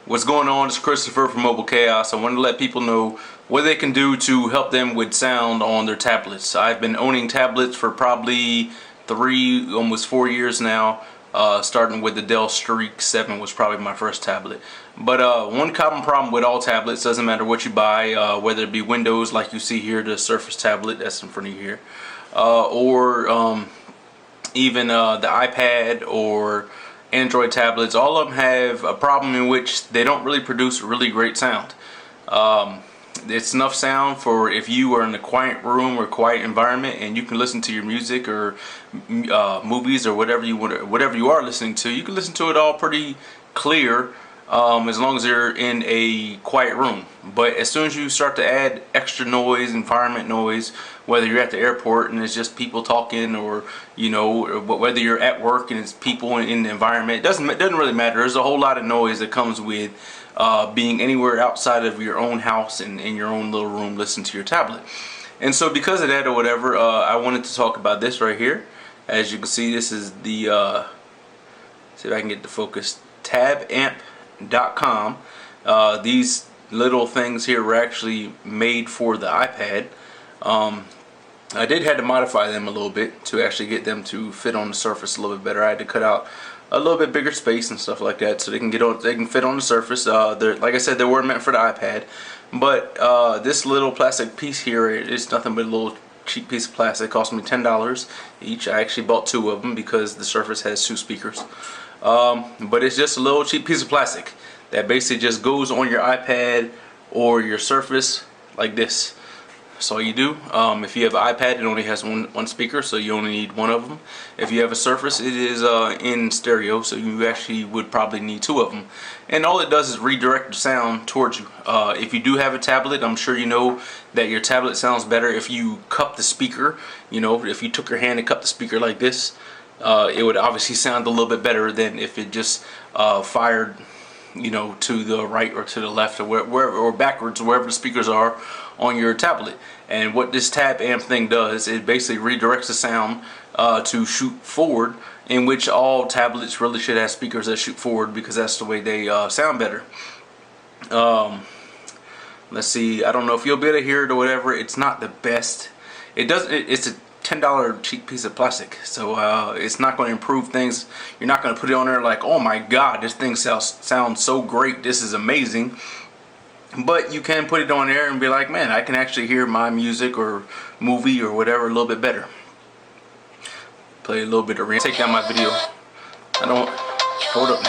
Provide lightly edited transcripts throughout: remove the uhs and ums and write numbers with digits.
What's going on? It's Christopher from Mobile Chaos. I want to let people know what they can do to help them with sound on their tablets. I've been owning tablets for probably 3, almost 4 years now. Starting with the Dell Streak 7 was probably my first tablet. But one common problem with all tablets, doesn't matter what you buy, whether it be Windows like you see here, the Surface tablet that's in front of you here, or even the iPad or Android tablets, all of them have a problem in which they don't really produce really great sound. It's enough sound for if you are in a quiet room or quiet environment and you can listen to your music or movies or whatever you are listening to. You can listen to it all pretty clear as long as you're in a quiet room. But as soon as you start to add extra noise, environment noise, whether you're at the airport and it's just people talking, or whether you're at work and it's people in the environment, it doesn't really matter. There's a whole lot of noise that comes with being anywhere outside of your own house and in your own little room listening to your tablet. And so because of that or whatever, I wanted to talk about this right here. As you can see, this is the see if I can get the focus, Tabamp.com. These little things here were actually made for the iPad. I did have to modify them a little bit to actually get them to fit on the Surface a little bit better. I had to cut out a little bit bigger space and stuff like that so they can fit on the Surface. Like I said, they were meant for the iPad, but this little plastic piece here is nothing but a little cheap piece of plastic. It cost me $10 each. I actually bought 2 of them because the Surface has 2 speakers. But it's just a little cheap piece of plastic that basically just goes on your iPad or your Surface like this. That's all you do. If you have an iPad, it only has one speaker, so you only need 1 of them. If you have a Surface, it is in stereo, so you actually would probably need 2 of them. And all it does is redirect the sound towards you. If you do have a tablet, I'm sure you know that your tablet sounds better if you cup the speaker. If you took your hand and cupped the speaker like this, it would obviously sound a little bit better than if it just fired to the right or to the left or wherever, or backwards, wherever the speakers are on your tablet. And what this Tabamp thing does, it basically redirects the sound to shoot forward, in which all tablets really should have speakers that shoot forward because that's the way they sound better. Let's see, I don't know if you'll be able to hear it or whatever. It's not the best. It's a $10 cheap piece of plastic, so it's not going to improve things. You're not going to put it on there like, oh my god, this thing sounds so great, this is amazing. But you can put it on there and be like, man, I can actually hear my music or movie or whatever a little bit better. Play a little bit of rain. Take down my video. I don't hold up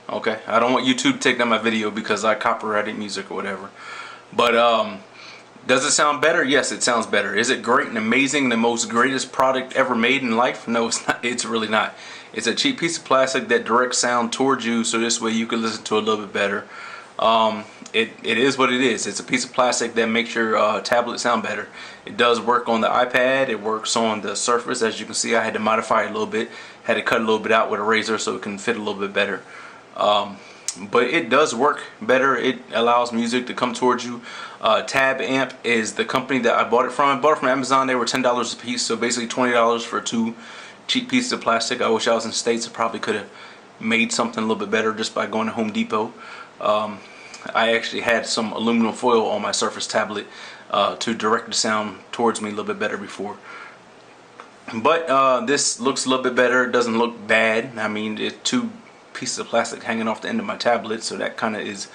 now. Okay, I don't want YouTube to take down my video because I copyrighted music or whatever. But does it sound better? Yes, it sounds better. Is it great and amazing, the most greatest product ever made in life? No, it's not. It's really not. It's a cheap piece of plastic that directs sound towards you, so this way you can listen to it a little bit better. It is what it is. It's a piece of plastic that makes your tablet sound better. It does work on the iPad. It works on the Surface. As you can see, I had to modify it a little bit. Had to cut a little bit out with a razor so it can fit a little bit better. But it does work better. It allows music to come towards you. Tabamp is the company that I bought it from. I bought it from Amazon. They were $10 a piece, so basically $20 for 2 cheap pieces of plastic. I wish I was in the States. I probably could have made something a little bit better just by going to Home Depot. I actually had some aluminum foil on my Surface tablet to direct the sound towards me a little bit better before. But this looks a little bit better. It doesn't look bad. I mean, it's 2 pieces of plastic hanging off the end of my tablet, so that kind of is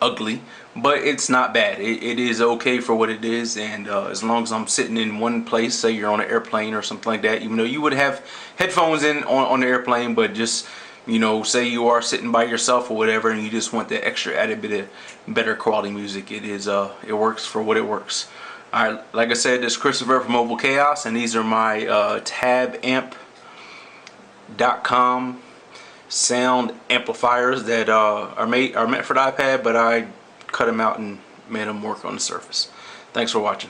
ugly, but it's not bad. It is okay for what it is, and as long as I'm sitting in one place, say you're on an airplane or something like that, even though you would have headphones in on the airplane, but just say you are sitting by yourself or whatever and you just want that extra added bit of better quality music, it works for what it works. Alright, like I said, this is Christopher from Mobile Chaos, and these are my Tabamp.com sound amplifiers that are meant for the iPad, but I cut them out and made them work on the Surface. Thanks for watching.